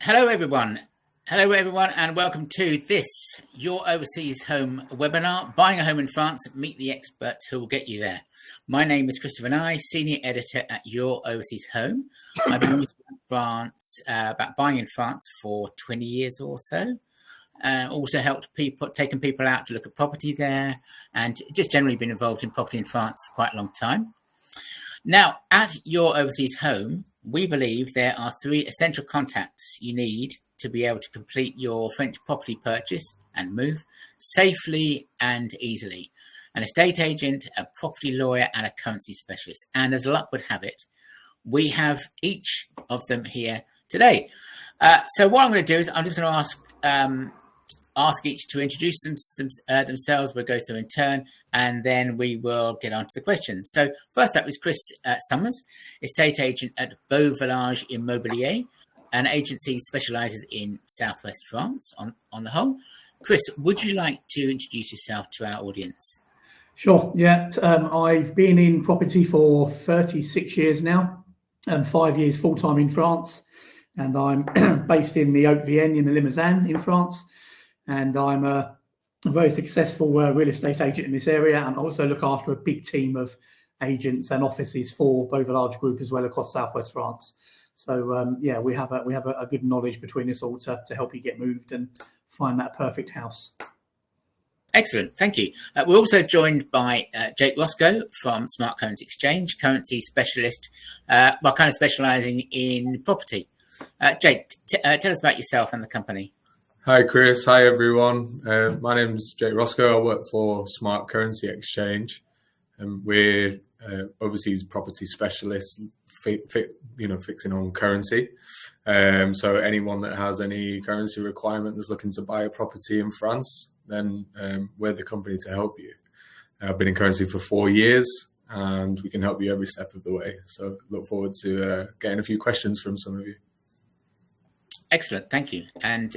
Hello everyone, and welcome to this Your Overseas Home webinar, Buying a Home in France, Meet the Experts Who Will Get You There. My name is Christopher Nye, Senior Editor at Your Overseas Home. I've been working in France, about buying in France for 20 years or so. Also helped taken people out to look at property there, and just generally been involved in property in France for quite a long time. Now, at Your Overseas Home, we believe there are 3 essential contacts you need to be able to complete your French property purchase and move safely and easily: an estate agent, a property lawyer, and a currency specialist. And as luck would have it, we have each of them here today. So what I'm going to do is I'm just going to ask each to introduce themselves. We'll go through in turn, and then we will get on to the questions. So first up is Chris Summers, estate agent at Beauvillage Immobilier, an agency specialises in southwest France on the whole. Chris, would you like to introduce yourself to our audience? Sure, yeah. I've been in property for 36 years now, and 5 years full-time in France. And I'm based in the Haute-Vienne in the Limousin in France. And I'm a very successful real estate agent in this area, and also look after a big team of agents and offices for Beauvillage Group as well across southwest France. So yeah, we have a good knowledge between us all to help you get moved and find that perfect house. Excellent, thank you. We're also joined by Jake Roscoe from Smart Currency Exchange, currency specialist, kind of specialising in property. Jake, tell us about yourself and the company. Hi Chris, hi everyone. My name is Jake Roscoe. I work for Smart Currency Exchange, and we're overseas property specialists, fixing on currency. So anyone that has any currency requirement that's looking to buy a property in France, then we're the company to help you. I've been in currency for 4 years, and we can help you every step of the way. So look forward to getting a few questions from some of you. Excellent, thank you. And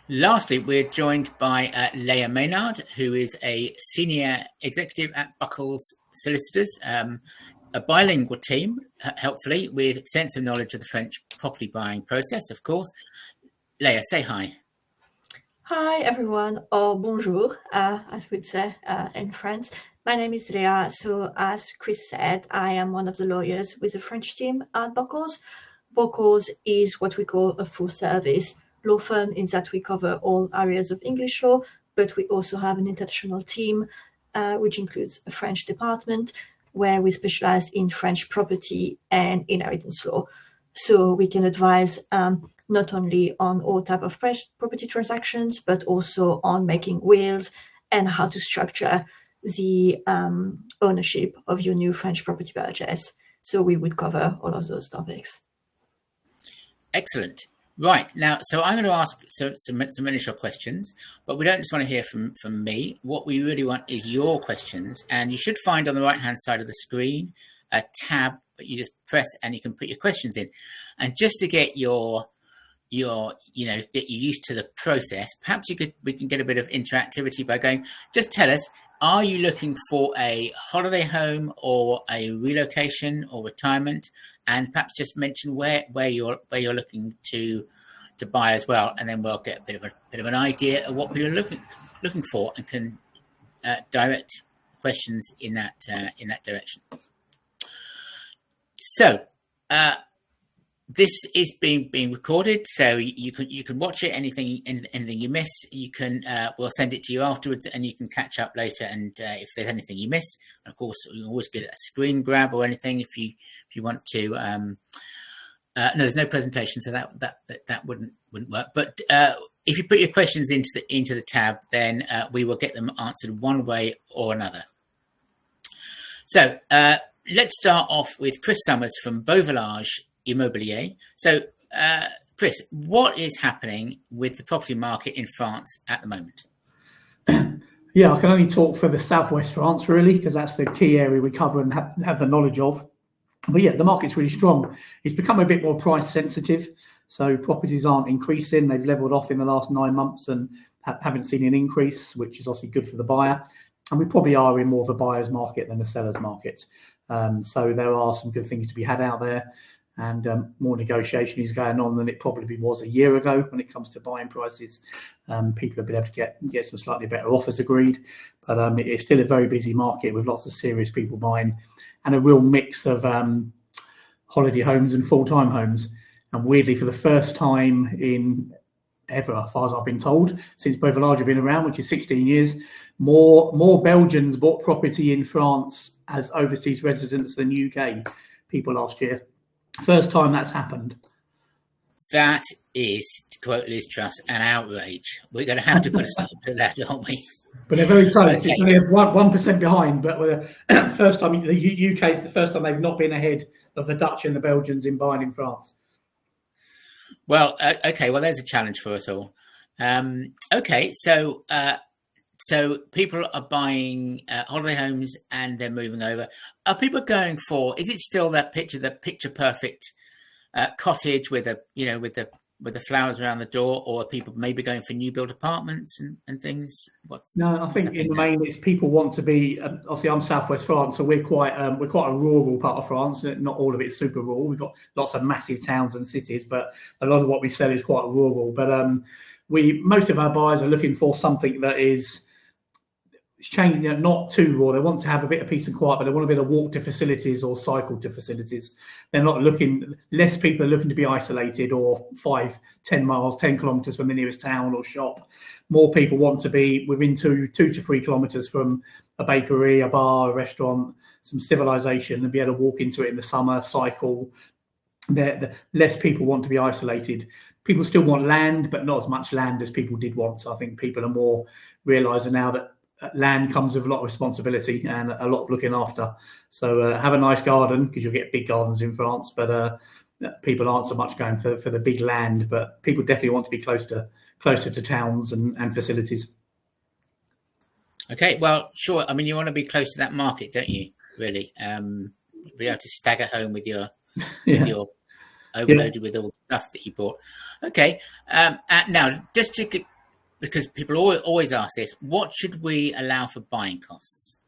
lastly, we're joined by Leah Maynard, who is a senior executive at Buckles Solicitors, a bilingual team, helpfully, with extensive knowledge of the French property buying process, of course. Leah, say hi. Hi, everyone, or bonjour, as we'd say in France. My name is Leah. So as Chris said, I am one of the lawyers with the French team at Buckles. Buckles is what we call a full service law firm, in that we cover all areas of English law, but we also have an international team, which includes a French department, where we specialize in French property and inheritance law. So we can advise not only on all type of property transactions, but also on making wills and how to structure the ownership of your new French property purchase. So we would cover all of those topics. Excellent. Right. Now, so I'm going to ask some initial questions, but we don't just want to hear from me. What we really want is your questions, and you should find on the right-hand side of the screen a tab that you just press and you can put your questions in. And just to get get you used to the process, perhaps we can get a bit of interactivity by going, just tell us, are you looking for a holiday home or a relocation or retirement? And perhaps just mention where you're looking to buy as well, and then we'll get a bit of an idea of what we're looking for, and can direct questions in that direction. So this is being recorded, so you can watch it. Anything you miss, you can we'll send it to you afterwards, and you can catch up later. And if there's anything you missed, of course, you always get a screen grab or anything if you want to. No, there's no presentation, so that wouldn't work. But if you put your questions into the tab, then we will get them answered one way or another. So let's start off with Chris Summers from Beauvillage Immobilier. So, Chris, what is happening with the property market in France at the moment? Yeah, I can only talk for the southwest France, really, because that's the key area we cover and have the knowledge of. But yeah, the market's really strong. It's become a bit more price sensitive. So properties aren't increasing. They've leveled off in the last 9 months and haven't seen an increase, which is obviously good for the buyer. And we probably are in more of a buyer's market than a seller's market. So there are some good things to be had out there. and more negotiation is going on than it probably was a year ago when it comes to buying prices. People have been able to get some slightly better offers agreed, but it's still a very busy market with lots of serious people buying, and a real mix of holiday homes and full-time homes. And weirdly, for the first time in ever, as far as I've been told, since Beauvillage have been around, which is 16 years, more Belgians bought property in France as overseas residents than UK people last year. First time that's happened. That is, to quote Liz Truss, an outrage. We're going to have to put a stop to that, aren't we? But they're very close. Okay. It's only 1% behind. But first time, the UK is the first time they've not been ahead of the Dutch and the Belgians in buying in France. Well, okay. Well, there's a challenge for us all. Okay, so people are buying holiday homes and they're moving over. Are people going for? Is it still that picture perfect cottage with the flowers around the door, or are people maybe going for new build apartments and things? No, I think in the main it's people want to be. Obviously, I'm Southwest France, so we're quite a rural part of France. Not all of it's super rural. We've got lots of massive towns and cities, but a lot of what we sell is quite rural. But most of our buyers are looking for something that is changing, not too raw. They want to have a bit of peace and quiet, but they want to be able to walk to facilities or cycle to facilities. They're not looking. Less people are looking to be isolated or 5, 10 miles, 10 kilometres from the nearest town or shop. More people want to be within 2 to 3 kilometres from a bakery, a bar, a restaurant, some civilization, and be able to walk into it in the summer, cycle. Less people want to be isolated. People still want land, but not as much land as people did want. So I think people are more realising now that land comes with a lot of responsibility and a lot of looking after. So have a nice garden, because you'll get big gardens in France, but people aren't so much going for the big land, but people definitely want to be closer to towns and facilities. Okay, well, sure. I mean, you want to be close to that market, don't you? Really, be able to stagger home with your overloaded with all the stuff that you bought. Okay, now just to get, because people always ask this, what should we allow for buying costs?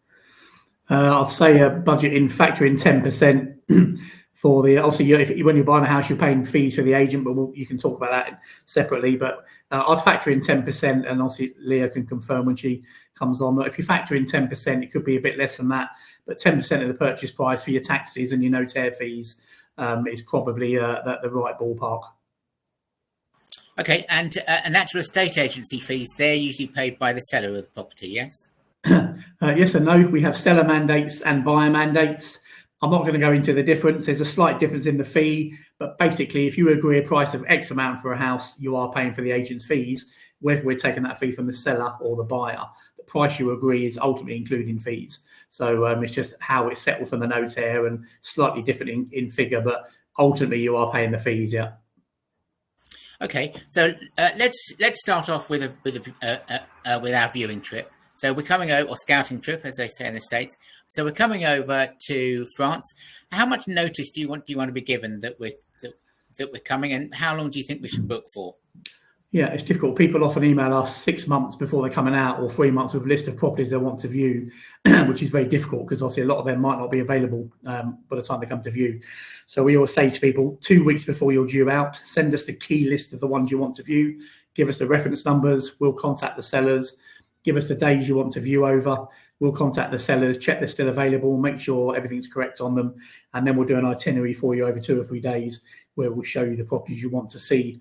I'd say a budget in factor in 10% for the, obviously when you're buying a house, you're paying fees for the agent, but you can talk about that separately. But I'd factor in 10%, and obviously Leah can confirm when she comes on that if you factor in 10%, it could be a bit less than that, but 10% of the purchase price for your taxes and your notaire fees is probably the right ballpark. Okay, and natural estate agency fees, they're usually paid by the seller of the property, yes? Yes and no. We have seller mandates and buyer mandates. I'm not going to go into the difference. There's a slight difference in the fee, but basically, if you agree a price of X amount for a house, you are paying for the agent's fees, whether we're taking that fee from the seller or the buyer. The price you agree is ultimately including fees. So it's just how it's settled from the notaire and slightly different in figure, but ultimately you are paying the fees, yeah. Okay, so let's start off with our viewing trip. So we're coming over, or scouting trip, as they say in the States. So we're coming over to France. How much notice do you want to be given that we're coming, and how long do you think we should book for? Yeah, it's difficult. People often email us 6 months before they're coming out, or 3 months with a list of properties they want to view, which is very difficult because obviously a lot of them might not be available by the time they come to view. So we always say to people, 2 weeks before you're due out, send us the key list of the ones you want to view, give us the reference numbers, we'll contact the sellers, give us the days you want to view over, we'll contact the sellers, check they're still available, make sure everything's correct on them, and then we'll do an itinerary for you over 2 or 3 days where we'll show you the properties you want to see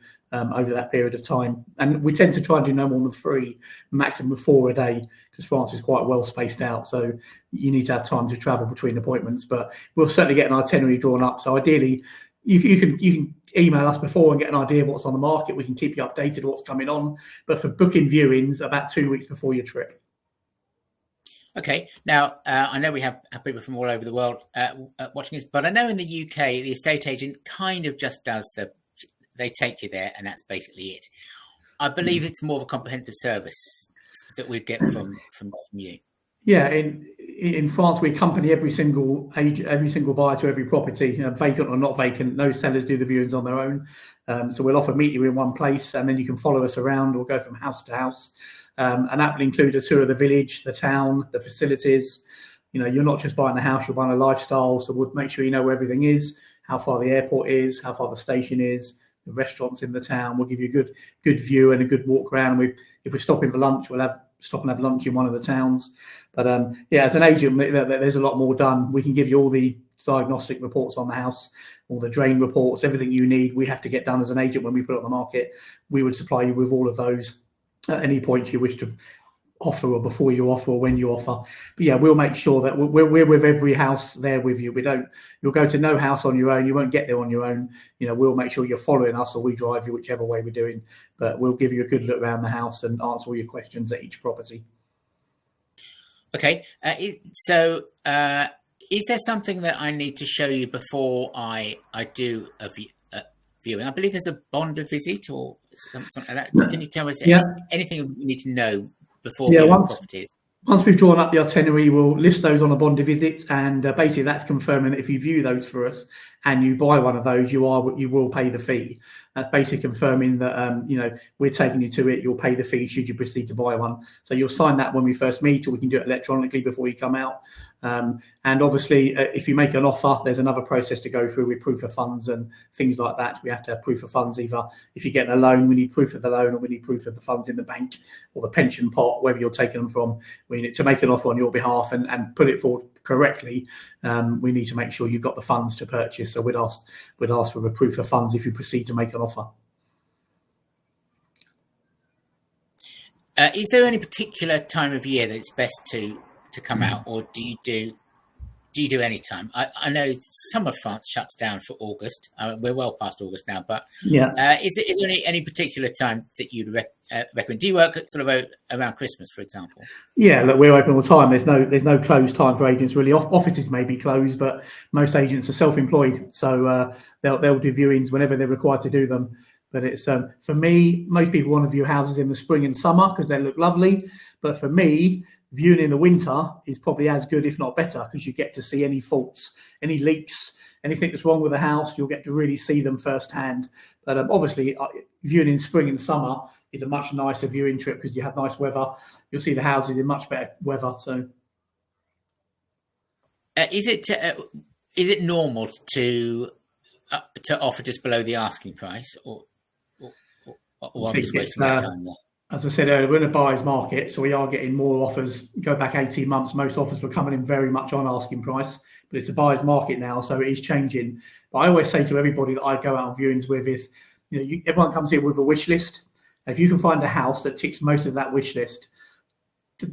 over that period of time. And we tend to try and do no more than 3, maximum 4 a day, because France is quite well spaced out, so you need to have time to travel between appointments. But we'll certainly get an itinerary drawn up. So ideally, you can email us before and get an idea of what's on the market. We can keep you updated what's coming on. But for booking viewings, about 2 weeks before your trip. Okay. Now, I know we have people from all over the world watching this, but I know in the UK, the estate agent kind of just does they take you there, and that's basically it. I believe it's more of a comprehensive service that we'd get from you. Yeah, in France, we accompany every single buyer to every property, vacant or not vacant. No sellers do the viewings on their own. So we'll often meet you in one place, and then you can follow us around or go from house to house. And that will include a tour of the village, the town, the facilities. You know, you're not just buying the house, you're buying a lifestyle. So we'll make sure you know where everything is, how far the airport is, how far the station is, the restaurants in the town. We'll give you a good view and a good walk around. If we're stopping for lunch, we'll stop and have lunch in one of the towns. But as an agent, there's a lot more done. We can give you all the diagnostic reports on the house, all the drain reports, everything you need. We have to get done as an agent when we put it on the market. We would supply you with all of those at any point you wish to offer, or before you offer, or when you offer. But yeah, we'll make sure that we're with every house there with you. You'll go to no house on your own. You won't get there on your own. We'll make sure you're following us, or we drive you, whichever way we're doing. But we'll give you a good look around the house and answer all your questions at each property. Okay, is there something that I need to show you before I do a viewing? I believe there's a bond of visit or something like that. Can you tell us anything we need to know before viewing properties? Once we've drawn up the itinerary, we'll list those on a bond of visit, and basically that's confirming that if you view those for us and you buy one of those, you will pay the fee. That's basically confirming that we're taking you to it. You'll pay the fee should you proceed to buy one. So you'll sign that when we first meet, or we can do it electronically before you come out. And obviously, if you make an offer, there's another process to go through with proof of funds and things like that. We have to have proof of funds. Either if you get a loan, we need proof of the loan, or we need proof of the funds in the bank or the pension pot, wherever you're taking them from. We need to make an offer on your behalf and put it forward correctly. We need to make sure you've got the funds to purchase. So we'd ask for a proof of funds if you proceed to make an offer. Is there any particular time of year that it's best to come out, or do you do any time? I know some of France shuts down for August. We're well past August now, but is there any particular time that you'd recommend? Do you work at sort of around Christmas, for example? Yeah, look, we're open all the time. There's no closed time for agents really. Offices may be closed, but most agents are self-employed, so they'll do viewings whenever they're required to do them. But it's for me, most people want to view houses in the spring and summer because they look lovely. But for me, viewing in the winter is probably as good, if not better, because you get to see any faults, any leaks, anything that's wrong with the house. You'll get to really see them firsthand. But obviously, viewing in spring and summer is a much nicer viewing trip because you have nice weather. You'll see the houses in much better weather. So, is it normal to offer just below the asking price, or I'm just wasting my time there? As I said earlier, we're in a buyer's market, so we are getting more offers. Go back 18 months, most offers were coming in very much on asking price, but it's a buyer's market now, so it is changing. But I always say to everybody that I go out on viewings with, if everyone comes here with a wish list, if you can find a house that ticks most of that wish list,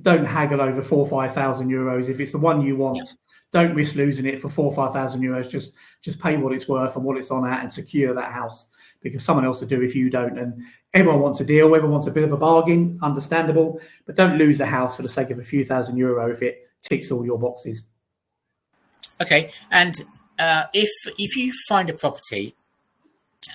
don't haggle over 4,000 or 5,000 euros. If it's the one you want, don't risk losing it for 4,000 or 5,000 euros. Just pay what it's worth and what it's on at, and secure that house, because someone else will do if you don't. And everyone wants a deal. Everyone wants a bit of a bargain, understandable. But don't lose a house for the sake of a few thousand euro if it ticks all your boxes. Okay. And if you find a property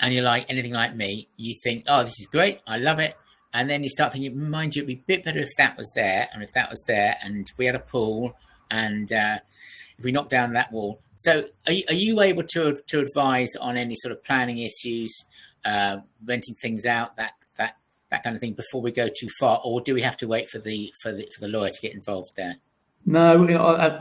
and you're like anything like me, you think, oh, this is great, I love it. And then you start thinking, mind you, it'd be a bit better if that was there, and if that was there, and we had a pool, and if we knocked down that wall. So are you able to advise on any sort of planning issues, renting things out, that kind of thing, before we go too far, or do we have to wait for the lawyer to get involved there? No,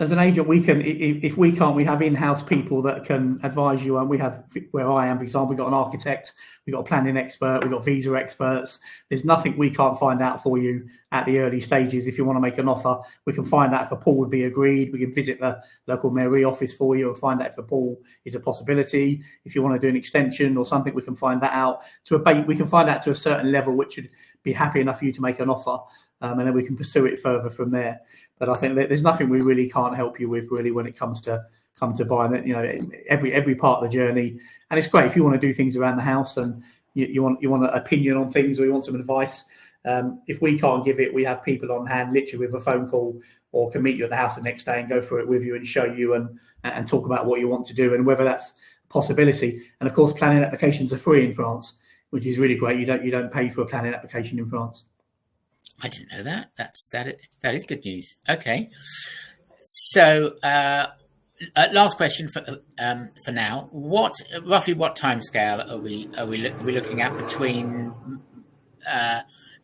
as an agent, we can. If we can't, we have in-house people that can advise you. And we have, where I am, for example, we've got an architect, we've got a planning expert, we've got visa experts. There's nothing we can't find out for you at the early stages. If you want to make an offer, we can find out if a pool would be agreed. We can visit the local mairie office for you and find out if a pool is a possibility. If you want to do an extension or something, we can find that out. We can find out to a certain level which would be happy enough for you to make an offer. And then we can pursue it further from there. But I think that there's nothing we really can't help you with, really, when it comes to buying it. Every part of the journey. And it's great if you want to do things around the house and you want an opinion on things, or you want some advice. If we can't give it, we have people on hand, literally with a phone call, or can meet you at the house the next day and go through it with you and show you and talk about what you want to do and whether that's a possibility. And of course, planning applications are free in France, which is really great. You don't pay for a planning application in France. I didn't know that. That is good news. Okay, so last question for now. Roughly what timescale are we looking at between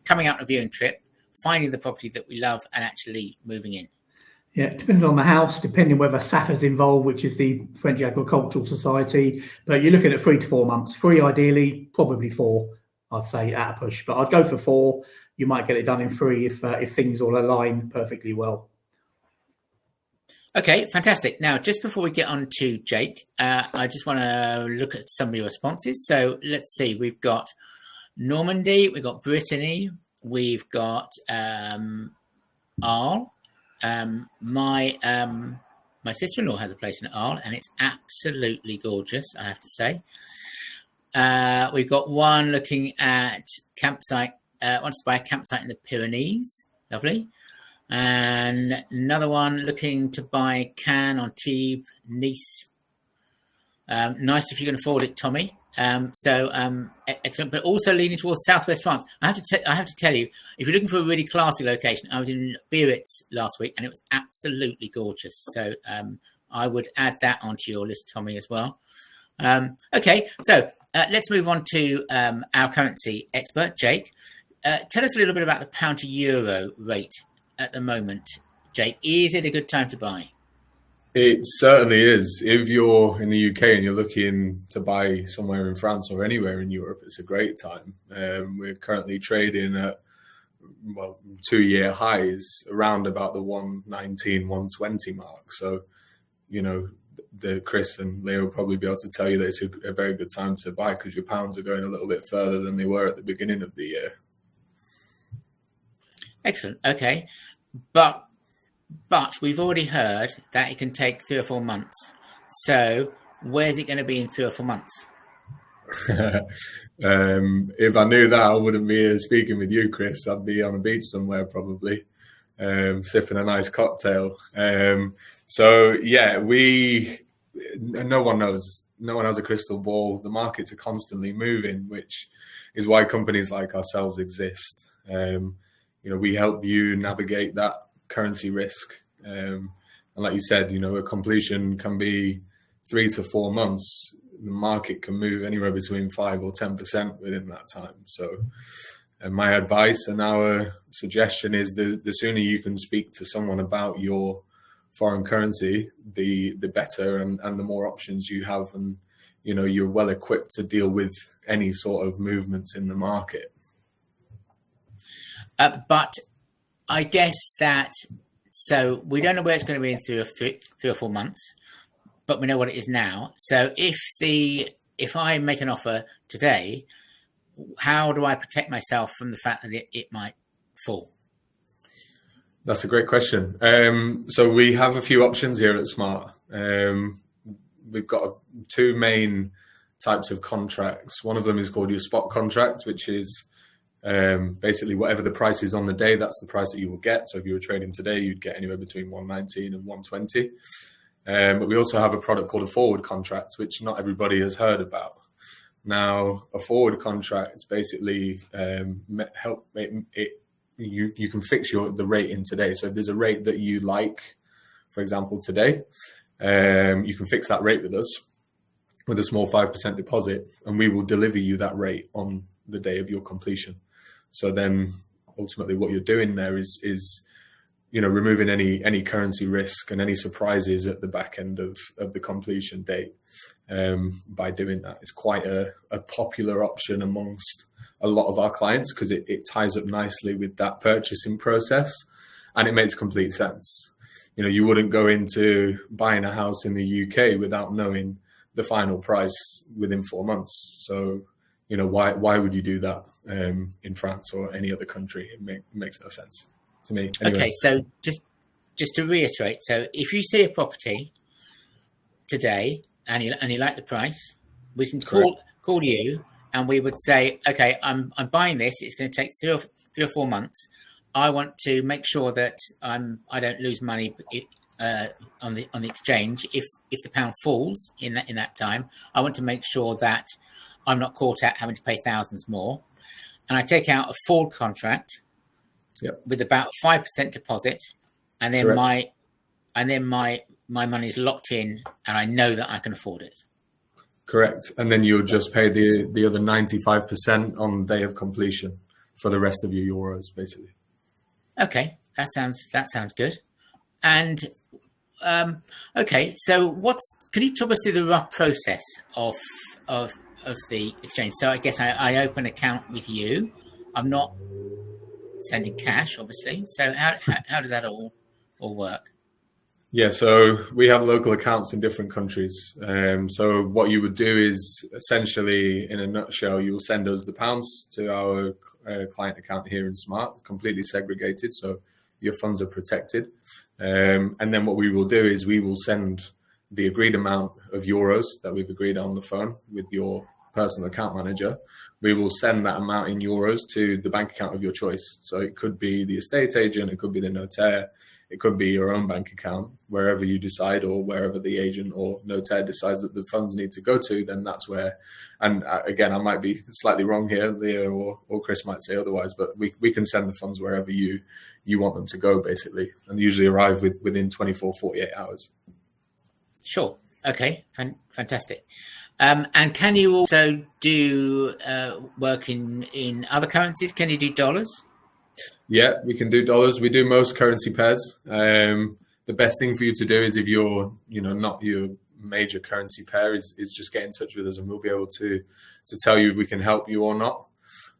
coming out on a viewing trip, finding the property that we love, and actually moving in? Yeah, depending on the house, depending whether SAFA's involved, which is the French Agricultural Society. But you're looking at 3 to 4 months. 3 ideally, probably 4, I'd say, at a push. But I'd go for 4. You might get it done in 3 if things all align perfectly well. Okay, fantastic. Now, just before we get on to Jake, I just want to look at some of your responses. So let's see. We've got Normandy, we've got Brittany, we've got Arles. My sister-in-law has a place in Arles, and it's absolutely gorgeous, I have to say. We've got one looking at campsite, wants to buy a campsite in the Pyrenees. Lovely. And another one looking to buy Cannes on Tibes, Nice. Nice if you can afford it, Tommy. Excellent, but also leaning towards southwest France. I have to tell you, if you're looking for a really classy location, I was in Biarritz last week, and it was absolutely gorgeous. So I would add that onto your list, Tommy, as well. Okay, so let's move on to our currency expert, Jake. Tell us a little bit about the pound to euro rate at the moment, Jake. Is it a good time to buy? It certainly is. If you're in the UK and you're looking to buy somewhere in France or anywhere in Europe, it's a great time. We're currently trading at 2-year highs around about the 119, 120 mark. So, Chris and Leo will probably be able to tell you that it's a very good time to buy because your pounds are going a little bit further than they were at the beginning of the year. Excellent. Okay. But we've already heard that it can take 3 or 4 months. So where's it going to be in 3 or 4 months? If I knew that, I wouldn't be speaking with you, Chris. I'd be on a beach somewhere probably, sipping a nice cocktail. No one knows. No one has a crystal ball. The markets are constantly moving, which is why companies like ourselves exist. We help you navigate that currency risk. And like you said, a completion can be 3 to 4 months. The market can move anywhere between 5 or 10% within that time. So my advice and our suggestion is the sooner you can speak to someone about your foreign currency, the better and the more options you have. And, you're well equipped to deal with any sort of movements in the market. But I guess so we don't know where it's going to be in 3 or 4 months, but we know what it is now. So if I make an offer today, how do I protect myself from the fact that it might fall? That's a great question. So we have a few options here at Smart. We've got 2 main types of contracts. One of them is called your spot contract, which is basically whatever the price is on the day, that's the price that you will get. So if you were trading today, you'd get anywhere between 119 and 120. But we also have a product called a forward contract, which not everybody has heard about. Now, a forward contract basically you can fix the rate in today. So if there's a rate that you like, for example, today, you can fix that rate with us with a small 5% deposit, and we will deliver you that rate on the day of your completion. So then ultimately what you're doing there is removing any currency risk and any surprises at the back end of the completion date. By doing that, it's quite a popular option amongst a lot of our clients because it ties up nicely with that purchasing process, and it makes complete sense. You wouldn't go into buying a house in the UK without knowing the final price within 4 months. So, why would you do that in France or any other country? It makes no sense to me. Anyway. Okay, so just to reiterate, so if you see a property today and you like the price, we can call you and we would say, okay, I'm buying this. It's going to take 3 or 4 months. I want to make sure that I don't lose money on the exchange. If the pound falls in that time, I want to make sure that I'm not caught out having to pay thousands more. And I take out a forward contract with about 5% deposit, and then my money is locked in, and I know that I can afford it. Correct. And then you'll just pay the other 95% on the day of completion for the rest of your euros, basically. Okay, that sounds good. And okay, so can you talk us through the rough process of the exchange? So I guess I open an account with you. I'm not sending cash, obviously. So how does that all work? Yeah, so we have local accounts in different countries. So what you would do is essentially, in a nutshell, you will send us the pounds to our client account here in Smart, completely segregated, so your funds are protected. And then what we will do is we will send the agreed amount of euros that we've agreed on the phone with your personal account manager. We will send that amount in euros to the bank account of your choice. So it could be the estate agent, it could be the notaire, it could be your own bank account, wherever you decide, or wherever the agent or notaire decides that the funds need to go to, then that's where, and again, I might be slightly wrong here, Leah or Chris might say otherwise, but we can send the funds wherever you want them to go, basically, and usually arrive within 24, 48 hours. Sure. Okay. Fantastic. And can you also do work in other currencies? Can you do dollars? Yeah, we can do dollars. We do most currency pairs. The best thing for you to do is, if you're, not your major currency pair, is just get in touch with us, and we'll be able to tell you if we can help you or not.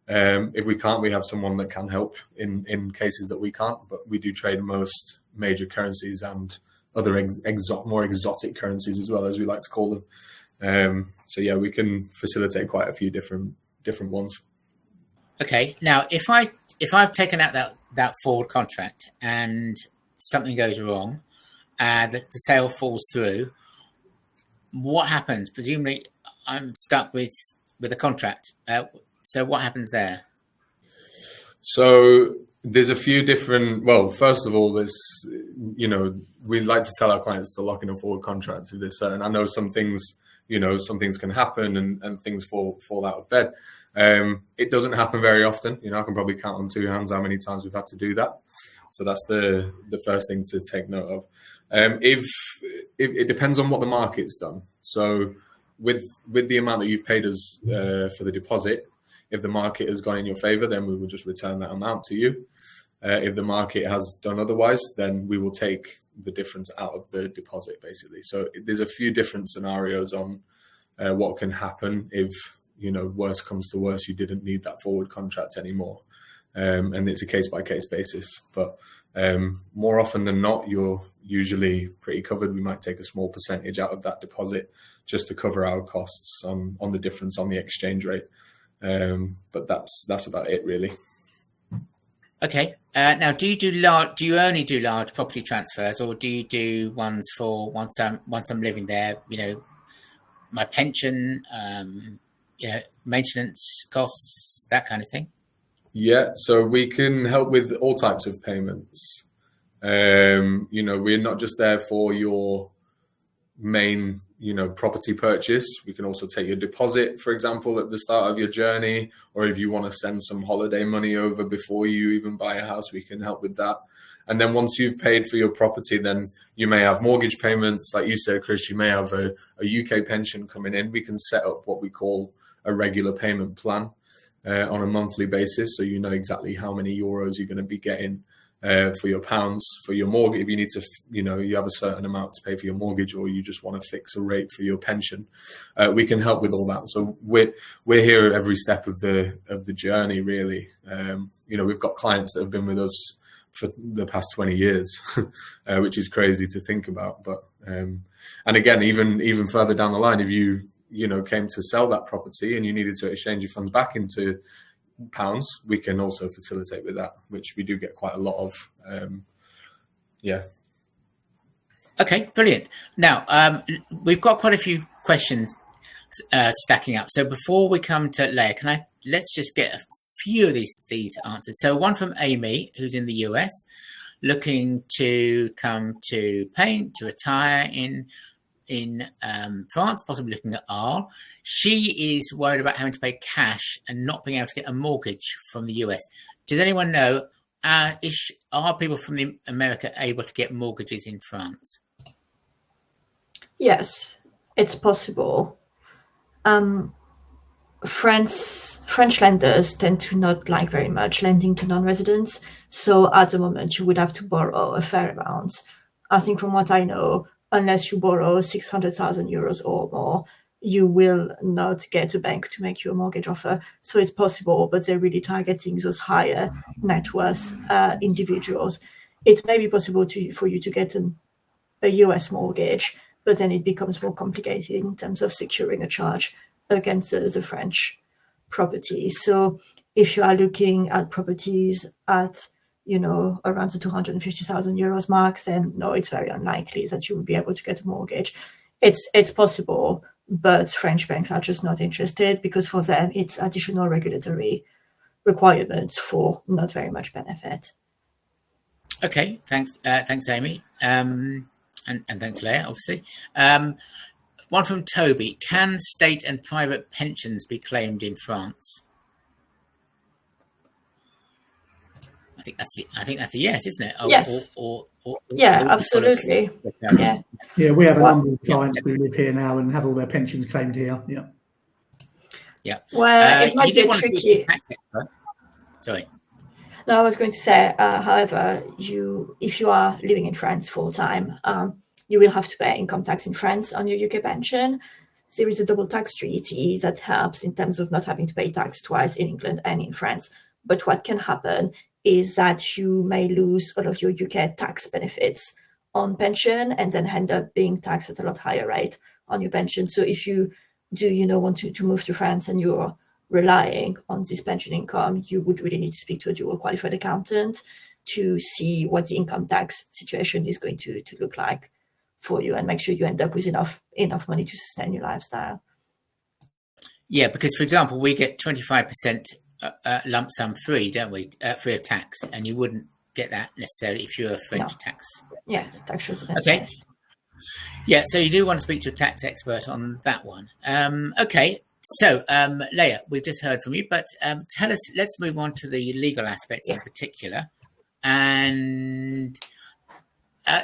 If we can't, we have someone that can help in cases that we can't. But we do trade most major currencies and other more exotic currencies as well, as we like to call them. So yeah, we can facilitate quite a few different ones. Okay. Now, if I've taken out that forward contract and something goes wrong, the sale falls through, what happens? Presumably, I'm stuck with a contract. So what happens there? So there's a few different. Well, first of all, there's we like to tell our clients to lock in a forward contract if they're certain. I know some things can happen and things fall out of bed. It doesn't happen very often. I can probably count on two hands how many times we've had to do that. So that's the first thing to take note of. If it depends on what the market's done. So with the amount that you've paid us for the deposit, if the market has gone in your favor, then we will just return that amount to you. If the market has done otherwise, then we will take the difference out of the deposit, basically. So there's a few different scenarios on what can happen if, worst comes to worst, you didn't need that forward contract anymore. And it's a case-by-case basis. But more often than not, you're usually pretty covered. We might take a small percentage out of that deposit just to cover our costs on the difference on the exchange rate. But that's about it, really. Okay. Now, do you only do large property transfers, or do you do ones for once I'm living there? My pension, maintenance costs, that kind of thing. Yeah, so we can help with all types of payments. We're not just there for your main, property purchase. We can also take your deposit, for example, at the start of your journey, or if you want to send some holiday money over before you even buy a house, we can help with that. And then once you've paid for your property, then you may have mortgage payments. Like you said, Chris, you may have a UK pension coming in. We can set up what we call a regular payment plan on a monthly basis. So you know exactly how many euros you're going to be getting for your pounds, for your mortgage. If you need to, you have a certain amount to pay for your mortgage, or you just want to fix a rate for your pension, we can help with all that. So we're here at every step of the journey, really. We've got clients that have been with us for the past 20 years, which is crazy to think about. But and again, even further down the line, if you came to sell that property and you needed to exchange your funds back into pounds, we can also facilitate with that, which we do get quite a lot of. Okay, brilliant. Now, we've got quite a few questions stacking up. So before we come to Leah, let's just get a few of these answered. So one from Amy, who's in the US, looking to come to paint, to retire in France, possibly looking at Arles. She is worried about having to pay cash and not being able to get a mortgage from the US. Does anyone know, are people from America able to get mortgages in France? Yes, it's possible. French lenders tend to not like very much lending to non-residents. So at the moment, you would have to borrow a fair amount. I think from what I know, unless you borrow 600,000 euros or more, you will not get a bank to make you a mortgage offer. So it's possible, but they're really targeting those higher net worth individuals. It may be possible for you to get a US mortgage, but then it becomes more complicated in terms of securing a charge against the French property. So if you are looking at properties at, around the 250,000 euros mark, then no, it's very unlikely that you will be able to get a mortgage. It's possible, but French banks are just not interested because for them it's additional regulatory requirements for not very much benefit. Okay, thanks, Amy, and thanks, Leah, obviously. One from Toby: can state and private pensions be claimed in France? I think that's a yes, isn't it? Yes. Yeah, absolutely. Yeah, we have a number of clients who live here now and have all their pensions claimed here. Yeah. Well, it might be tricky. Sorry. No, I was going to say, however, if you are living in France full time, you will have to pay income tax in France on your UK pension. There is a double tax treaty that helps in terms of not having to pay tax twice in England and in France. But what can happen is that you may lose all of your UK tax benefits on pension and then end up being taxed at a lot higher rate on your pension. So if you do, want to move to France and you're relying on this pension income, you would really need to speak to a dual qualified accountant to see what the income tax situation is going to look like for you and make sure you end up with enough money to sustain your lifestyle. Yeah, because for example, we get 25% lump sum free, don't we? Free of tax, and you wouldn't get that necessarily if you're a French tax. Yeah, tax resident. Okay. Yeah, so you do want to speak to a tax expert on that one. Okay. So, Leah, we've just heard from you, but tell us, let's move on to the legal aspects in particular. And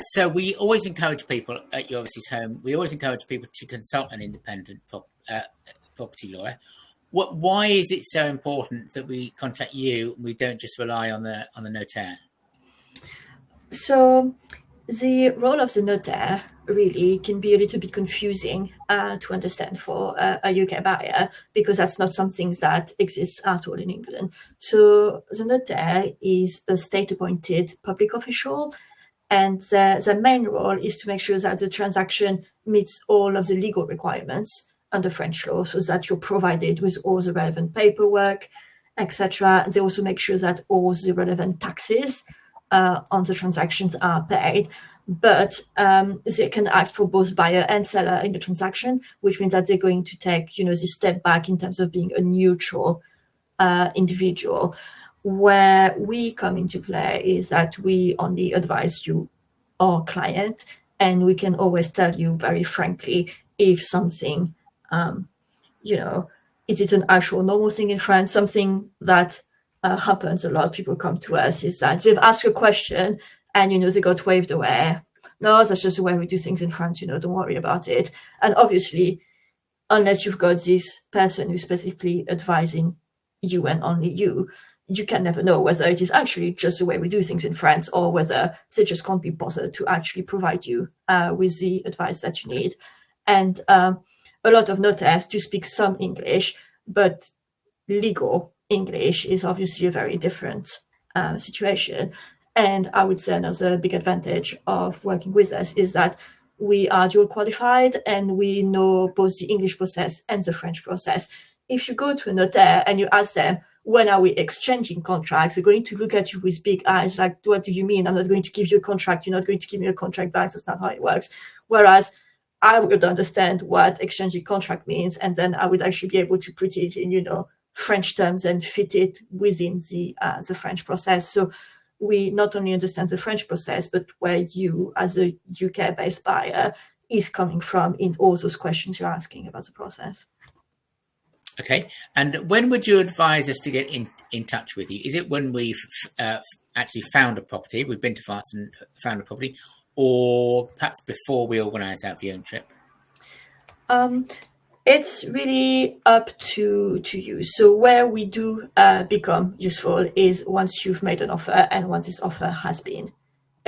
so we always encourage people at Your Overseas Home, we always encourage people to consult an independent property lawyer. Why is it so important that we contact you and we don't just rely on the notaire? So the role of the notaire really can be a little bit confusing to understand for a UK buyer, because that's not something that exists at all in England. So the notaire is a state-appointed public official, and the main role is to make sure that the transaction meets all of the legal requirements under French law, so that you're provided with all the relevant paperwork, etc. They also make sure that all the relevant taxes on the transactions are paid. But they can act for both buyer and seller in the transaction, which means that they're going to take, this step back in terms of being a neutral individual. Where we come into play is that we only advise you, our client, and we can always tell you very frankly if something, is it an actual normal thing in France? Something that happens a lot, people come to us, is that they've asked a question and, they got waved away. No, that's just the way we do things in France, don't worry about it. And obviously, unless you've got this person who's specifically advising you and only you can never know whether it is actually just the way we do things in France or whether they just can't be bothered to actually provide you with the advice that you need. And a lot of notaires do speak some English, but legal English is obviously a very different situation. And I would say another big advantage of working with us is that we are dual qualified and we know both the English process and the French process. If you go to a notaire and you ask them, when are we exchanging contracts, they're going to look at you with big eyes like, what do you mean? I'm not going to give you a contract. You're not going to give me a contract back. That's not how it works. Whereas I would understand what exchanging contract means, and then I would actually be able to put it in, French terms and fit it within the French process. So we not only understand the French process, but where you, as a UK-based buyer, is coming from in all those questions you're asking about the process. Okay. And when would you advise us to get in touch with you? Is it when we've actually found a property, we've been to France and found a property, or perhaps before we organise our viewing trip? It's really up to you. So where we do become useful is once you've made an offer and once this offer has been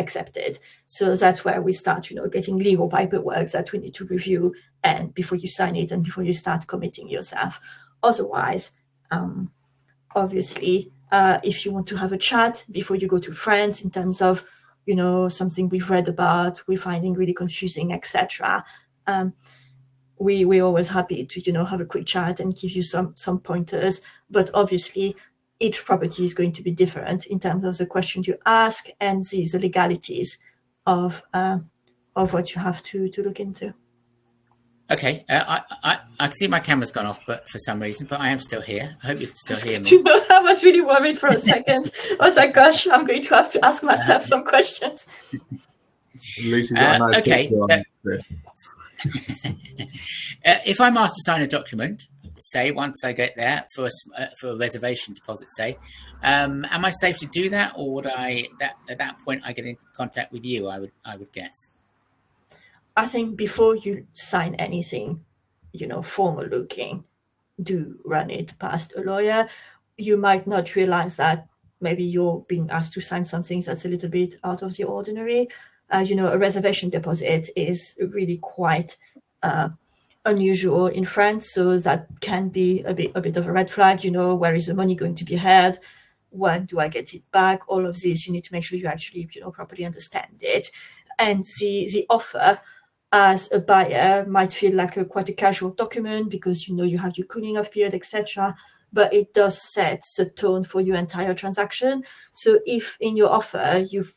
accepted. So that's where we start, getting legal paperwork that we need to review, and before you sign it and before you start committing yourself. Otherwise, obviously, if you want to have a chat before you go to France in terms of, something we've read about, we're finding really confusing, etc., we're always happy to, have a quick chat and give you some pointers. But obviously, each property is going to be different in terms of the questions you ask and the legalities of what you have to look into. Okay, I can see my camera's gone off, but for some reason, but I am still here. I hope you can still hear me. I was really worried for a second. I was like, gosh, I'm going to have to ask myself some questions. At least you've got a nice picture on this. If I'm asked to sign a document, say once I get there for a reservation deposit, say, am I safe to do that, or would I at that point I get in contact with you? I would guess. I think before you sign anything, formal looking, do run it past a lawyer. You might not realize that maybe you're being asked to sign something that's a little bit out of the ordinary. A reservation deposit is really quite unusual in France, so that can be a bit of a red flag. Where is the money going to be held? When do I get it back? All of this, you need to make sure you actually properly understand it. And the offer as a buyer might feel like quite a casual document because you have your cooling off period, etc. But it does set the tone for your entire transaction. So if in your offer you've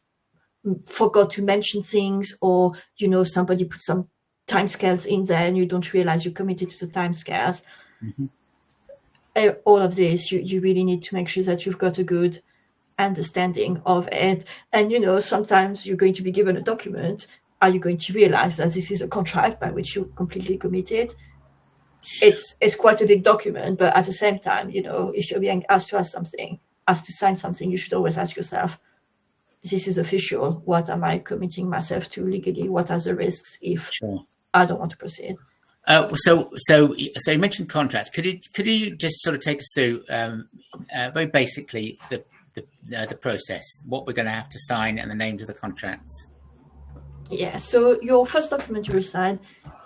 forgot to mention things, or somebody put some timescales in there and you don't realize you're committed to the timescales, all of this you really need to make sure that you've got a good understanding of it. And sometimes you're going to be given a document. Are you going to realize that this is a contract by which you're completely committed? It's quite a big document, but at the same time, if you're being asked to sign something, you should always ask yourself, this is official. What am I committing myself to legally? What are the risks if I don't want to proceed? So you mentioned contracts. Could you just sort of take us through very basically the process, what we're going to have to sign, and the names of the contracts? Yeah, so your first document you will sign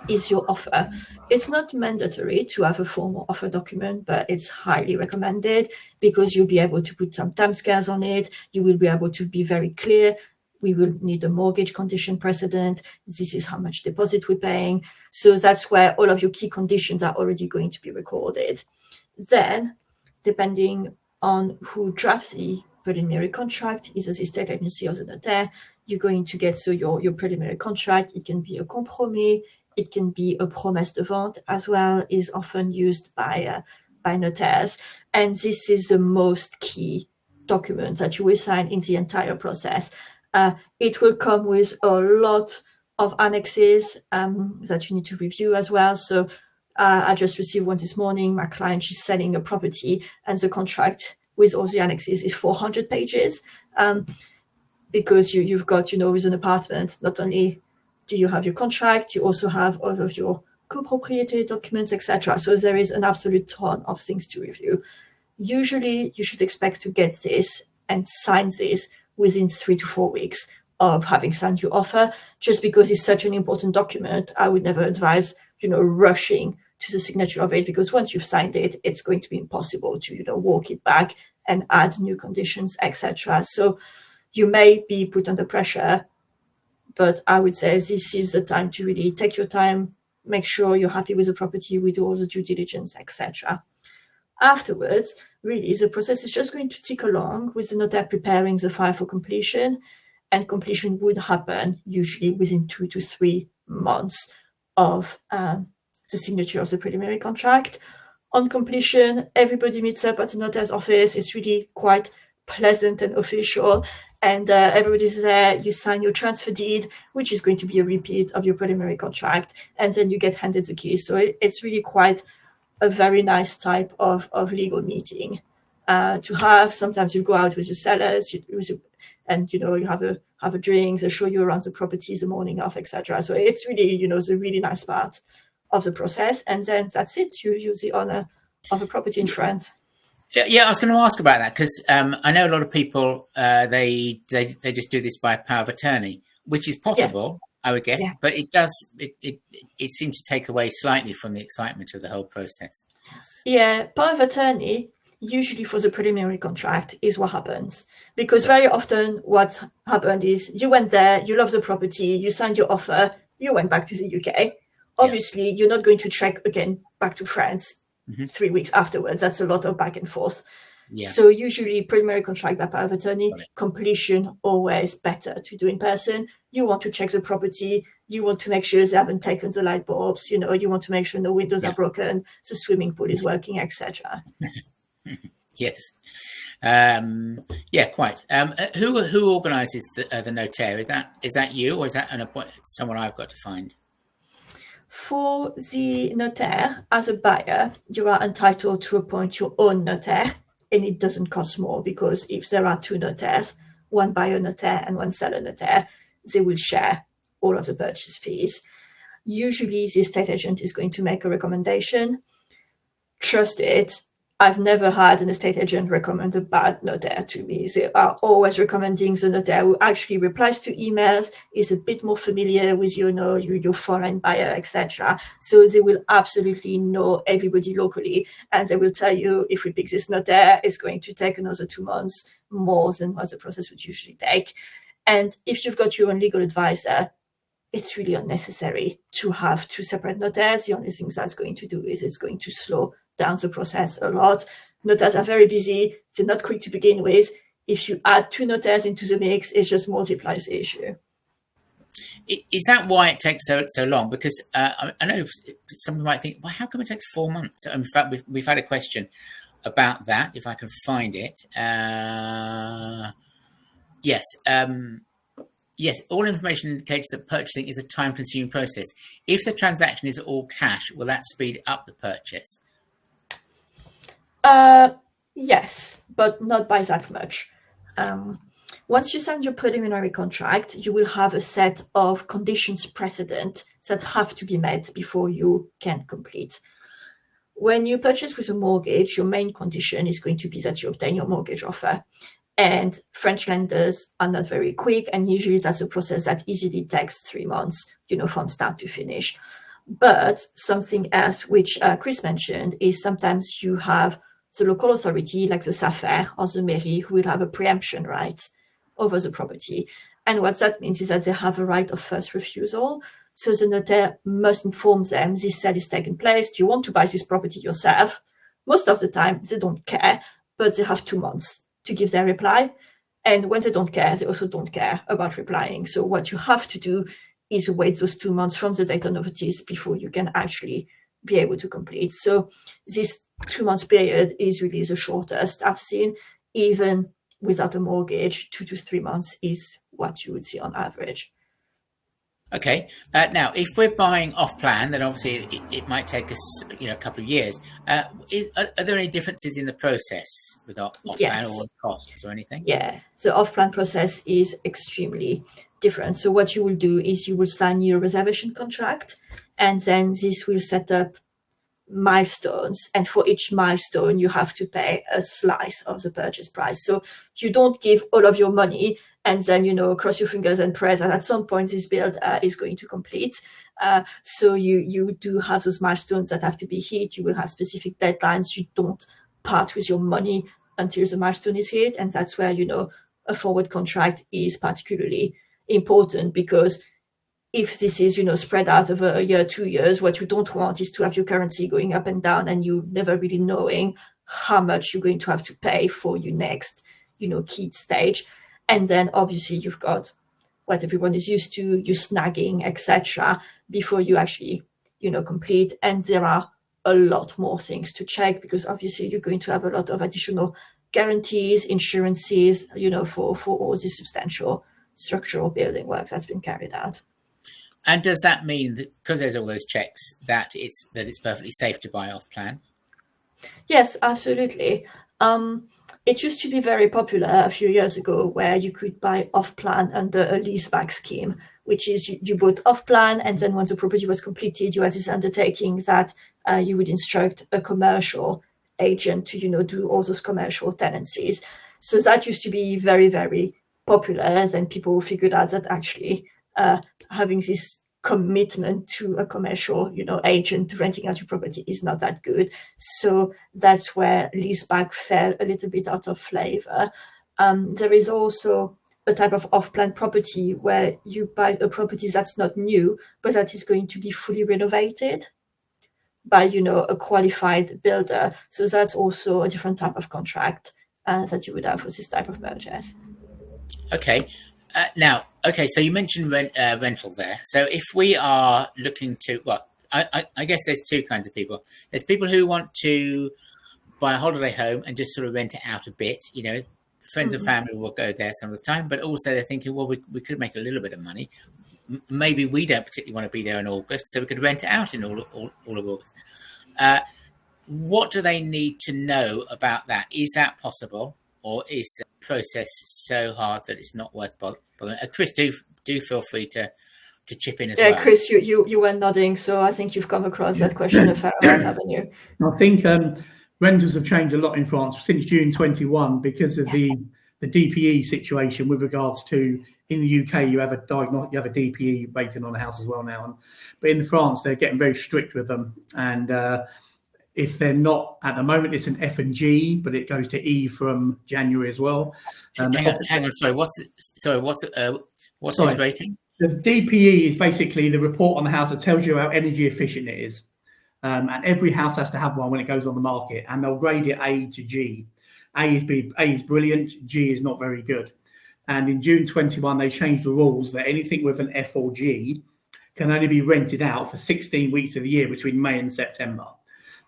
is your offer. It's not mandatory to have a formal offer document, but it's highly recommended because you'll be able to put some timescales on it. You will be able to be very clear. We will need a mortgage condition precedent. This is how much deposit we're paying. So that's where all of your key conditions are already going to be recorded. Then, depending on who drafts the preliminary contract, either the state agency or the notaire, you're going to get your preliminary contract. It can be a compromis, it can be a promesse de vente as well, is often used by notaires. And this is the most key document that you will sign in the entire process. It will come with a lot of annexes that you need to review as well. So I just received one this morning. My client, she's selling a property, and the contract with all the annexes is 400 pages. Because you've got, with an apartment, not only do you have your contract, you also have all of your copropriété documents, etc. So there is an absolute ton of things to review. Usually, you should expect to get this and sign this within 3 to 4 weeks of having signed your offer. Just because it's such an important document, I would never advise, rushing to the signature of it, because once you've signed it, it's going to be impossible to, walk it back and add new conditions, etc. So you may be put under pressure, but I would say this is the time to really take your time, make sure you're happy with the property, we do all the due diligence, etc. Afterwards, really, the process is just going to tick along with the notaire preparing the file for completion, and completion would happen usually within 2 to 3 months of the signature of the preliminary contract. On completion, everybody meets up at the notaire's office. It's really quite pleasant and official, and everybody's there. You sign your transfer deed, which is going to be a repeat of your preliminary contract, and then you get handed the keys. So it's really quite a very nice type of legal meeting to have. Sometimes you go out with your sellers, and you have a drink. They show you around the properties the morning of, etc. So it's really the really nice part of the process, and then that's it. You use the honor of a property in France. Yeah, I was going to ask about that because I know a lot of people they just do this by power of attorney, which is possible, I would guess, Yeah. but it seems to take away slightly from the excitement of the whole process. Yeah, power of attorney, usually for the preliminary contract, is what happens. Because very often what happened is you went there, you love the property, you signed your offer, you went back to the UK. Obviously, you're not going to check again back to France 3 weeks afterwards. That's a lot of back and forth. Yeah. So usually preliminary contract by power of attorney, Got it. completion always better to do in person. You want to check the property. You want to make sure they haven't taken the light bulbs. You want to make sure no windows are broken, the swimming pool is working, etc. Yes. Yeah, quite. Who organises the notaire? Is that you, or is that someone I've got to find? For the notaire, as a buyer, you are entitled to appoint your own notaire, and it doesn't cost more because if there are two notaires, one buyer notaire and one seller notaire, they will share all of the purchase fees. Usually, the estate agent is going to make a recommendation. Trust it. I've never had an estate agent recommend a bad notaire to me. They are always recommending the notaire who actually replies to emails, is a bit more familiar with your foreign buyer, etc. So they will absolutely know everybody locally, and they will tell you if we pick this notaire, it's going to take another 2 months more than what the process would usually take. And if you've got your own legal advisor, it's really unnecessary to have two separate notaires. The only thing that's going to do is it's going to slow down the process a lot. Notaires are very busy. They're not quick to begin with. If you add two notaires into the mix, it just multiplies the issue. Is that why it takes so long? Because I know some might think, well, how come it takes 4 months? In fact, we've had a question about that, if I can find it. Yes. Yes, all information indicates that purchasing is a time-consuming process. If the transaction is all cash, will that speed up the purchase? Yes, but not by that much. Once you sign your preliminary contract, you will have a set of conditions precedent that have to be met before you can complete. When you purchase with a mortgage, your main condition is going to be that you obtain your mortgage offer. And French lenders are not very quick, and usually that's a process that easily takes 3 months, from start to finish. But something else, which Chris mentioned, is sometimes you have the local authority, like the SAFER or the mairie, who will have a preemption right over the property. And what that means is that they have a right of first refusal. So the notaire must inform them this sale is taking place. Do you want to buy this property yourself? Most of the time, they don't care, but they have 2 months to give their reply. And when they don't care, they also don't care about replying. So what you have to do is wait those 2 months from the date of notice before you can actually be able to complete. So this 2 months period is really the shortest I've seen. Even without a mortgage, 2 to 3 months is what you would see on average. Okay. Now, if we're buying off plan, then obviously it might take us, a couple of years. Are there any differences in the process with off plan or costs or anything? Yeah. The off plan process is extremely different. So what you will do is you will sign your reservation contract, and then this will set up milestones, and for each milestone you have to pay a slice of the purchase price. So you don't give all of your money and then cross your fingers and pray that at some point this build is going to complete. So you do have those milestones that have to be hit. You will have specific deadlines. You don't part with your money until the milestone is hit, and that's where a forward contract is particularly important, because if this is, spread out over a year, 2 years, what you don't want is to have your currency going up and down and you never really knowing how much you're going to have to pay for your next, key stage. And then obviously you've got what everyone is used to, you snagging, etc., before you actually, complete. And there are a lot more things to check, because obviously you're going to have a lot of additional guarantees, insurances, for all the substantial structural building work that's been carried out. And does that mean that because there's all those checks that it's perfectly safe to buy off plan? Yes, absolutely. It used to be very popular a few years ago, where you could buy off plan under a leaseback scheme, which is you bought off plan, and then once the property was completed, you had this undertaking that you would instruct a commercial agent to, do all those commercial tenancies. So that used to be very, very popular. Then people figured out that actually having this commitment to a commercial, agent renting out your property is not that good. So that's where leaseback fell a little bit out of flavor. There is also a type of off-plan property where you buy a property that's not new, but that is going to be fully renovated by, a qualified builder. So that's also a different type of contract that you would have for this type of mergers. Okay. So you mentioned rental there. So if we are looking to, I guess there's two kinds of people. There's people who want to buy a holiday home and just sort of rent it out a bit. Friends and family will go there some of the time, but also they're thinking, well, we could make a little bit of money. Maybe we don't particularly want to be there in August, so we could rent it out in all of August. What do they need to know about that? Is that possible, or is the process so hard that it's not worth bothering? Chris, do feel free to chip in as well. Yeah, Chris, you were nodding, so I think you've come across that question a fair amount, haven't you? I think rentals have changed a lot in France since June 21 because of the DPE situation with regards to, in the UK, you have a DPE rating on a house as well now. But in France, they're getting very strict with them. And if they're not, at the moment, it's an F and G, but it goes to E from January as well. Hang on, sorry, what's this rating? The DPE is basically the report on the house that tells you how energy efficient it is. And every house has to have one when it goes on the market, and they'll grade it A to G. A is brilliant, G is not very good. And in June 21, they changed the rules that anything with an F or G can only be rented out for 16 weeks of the year between May and September.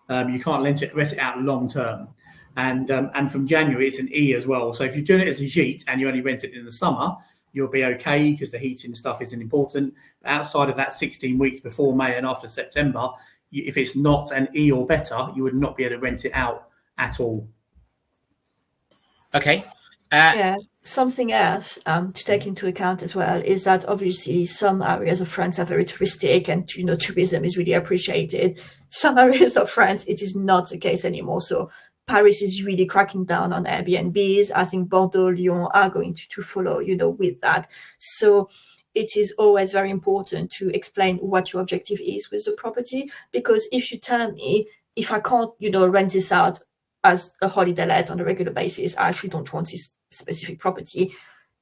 You can't rent it out long term. And from January, it's an E as well. So if you're doing it as a gîte and you only rent it in the summer, you'll be okay because the heating stuff isn't important. Outside of that 16 weeks before May and after September, if it's not an E or better, you would not be able to rent it out at all. Okay. Something else to take into account as well is that obviously some areas of France are very touristic and, tourism is really appreciated. Some areas of France, it is not the case anymore. So Paris is really cracking down on Airbnbs. I think Bordeaux, Lyon are going to follow, with that. So it is always very important to explain what your objective is with the property, because if you tell me, if I can't, rent this out as a holiday let on a regular basis, I actually don't want this specific property,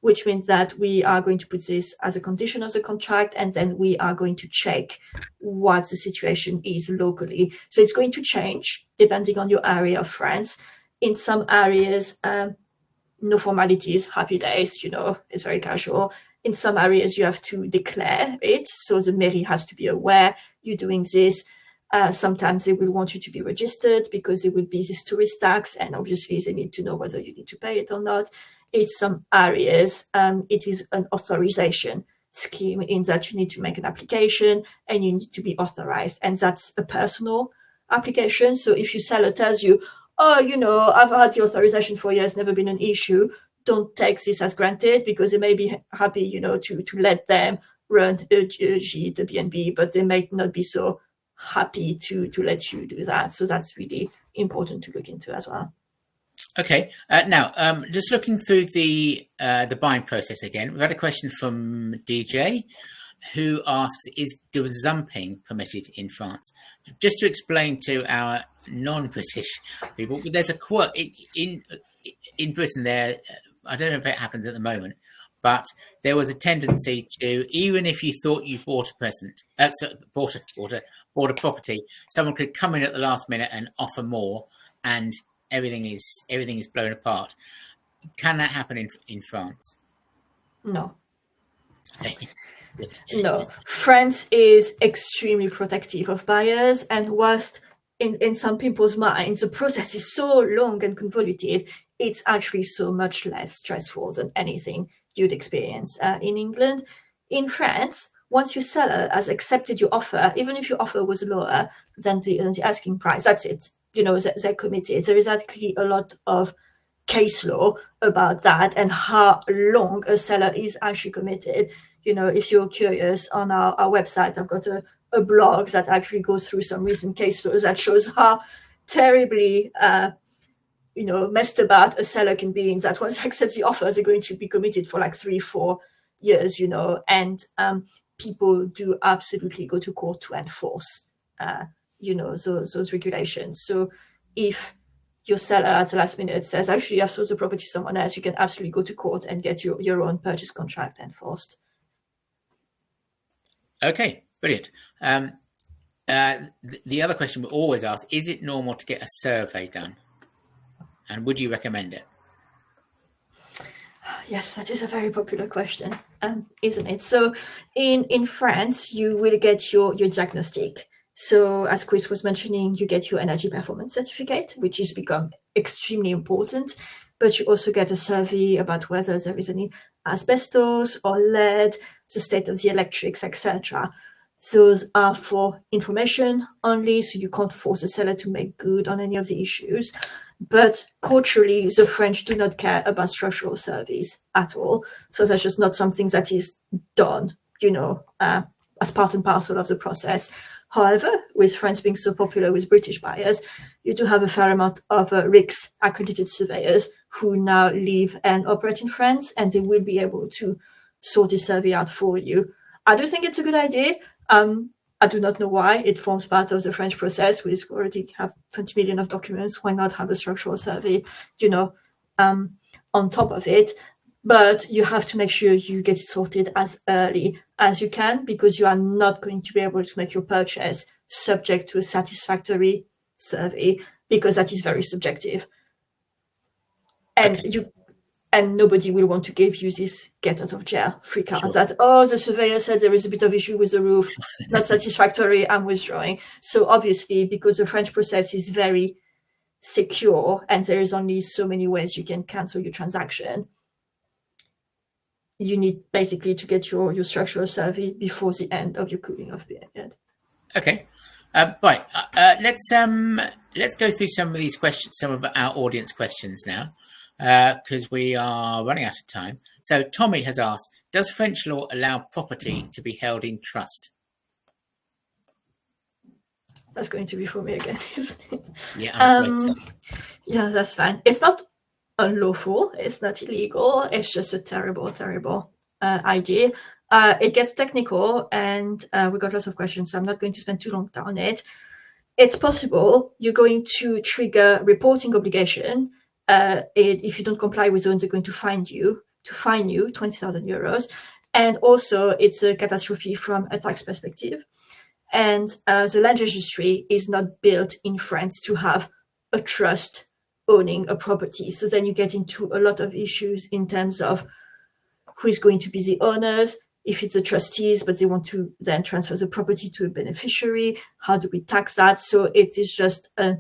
which means that we are going to put this as a condition of the contract, and then we are going to check what the situation is locally. So it's going to change depending on your area of France. In some areas, no formalities, happy days, it's very casual. In some areas, you have to declare it. So the mairie has to be aware you're doing this. Sometimes they will want you to be registered because there will be this tourist tax, and obviously they need to know whether you need to pay it or not. In some areas, it is an authorization scheme in that you need to make an application and you need to be authorized, and that's a personal application. So if your seller tells you, oh, I've had the authorization for years, never been an issue, don't take this as granted, because they may be happy, to let them run a gîte, a B&B, but they may not be so happy to let you do that. So that's really important to look into as well. Okay. Now, just looking through the buying process again, we've had a question from DJ who asks, is gazumping permitted in France? Just to explain to our non-British people, there's a quirk in Britain there. I don't know if it happens at the moment, but there was a tendency to, even if you thought you bought a property, someone could come in at the last minute and offer more, and everything is blown apart. Can that happen in France? No. No. France is extremely protective of buyers, and whilst in some people's minds the process is so long and convoluted, it's actually so much less stressful than anything you'd experience in England. In France, once your seller has accepted your offer, even if your offer was lower than the asking price, that's it. They're committed. There is actually a lot of case law about that and how long a seller is actually committed. If you're curious, on our website, I've got a blog that actually goes through some recent case laws that shows how terribly messed about a seller can be in that once they accept the offers, they're going to be committed for like 3-4 years, and people do absolutely go to court to enforce those regulations. So if your seller at the last minute says, actually, I've sold the property to someone else, you can absolutely go to court and get your own purchase contract enforced. Okay, brilliant. The other question we always ask, is it normal to get a survey done? And would you recommend it? Yes, that is a very popular question, isn't it? So in France, you will get your diagnostic. So as Chris was mentioning, you get your energy performance certificate, which has become extremely important. But you also get a survey about whether there is any asbestos or lead, the state of the electrics, etc. Those are for information only, so you can't force the seller to make good on any of the issues. But culturally, the French do not care about structural surveys at all. So that's just not something that is done, as part and parcel of the process. However, with France being so popular with British buyers, you do have a fair amount of RICS accredited surveyors who now live and operate in France, and they will be able to sort this survey out for you. I do think it's a good idea. I do not know why. It forms part of the French process. We already have 20 million of documents. Why not have a structural survey, on top of it? But you have to make sure you get it sorted as early as you can, because you are not going to be able to make your purchase subject to a satisfactory survey, because that is very subjective. And And nobody will want to give you this get out of jail free card that, the surveyor said there is a bit of issue with the roof, not satisfactory, I'm withdrawing. So obviously, because the French process is very secure and there is only so many ways you can cancel your transaction, you need basically to get your structural survey before the end of your cooling off period. Okay. Right. Let's go through some of these questions, some of our audience questions now, because we are running out of time. So Tommy has asked, does French law allow property to be held in trust? That's going to be for me again, isn't it? Yeah, I'm afraid so. Yeah, that's fine. It's not unlawful. It's not illegal. It's just a terrible, terrible idea. It gets technical, and we got lots of questions, so I'm not going to spend too long on it. It's possible you're going to trigger reporting obligation. If you don't comply with those, they're going to fine you 20,000 euros. And also, it's a catastrophe from a tax perspective. And the land registry is not built in France to have a trust owning a property. So then you get into a lot of issues in terms of who is going to be the owners, if it's the trustees, but they want to then transfer the property to a beneficiary. How do we tax that? So it is just a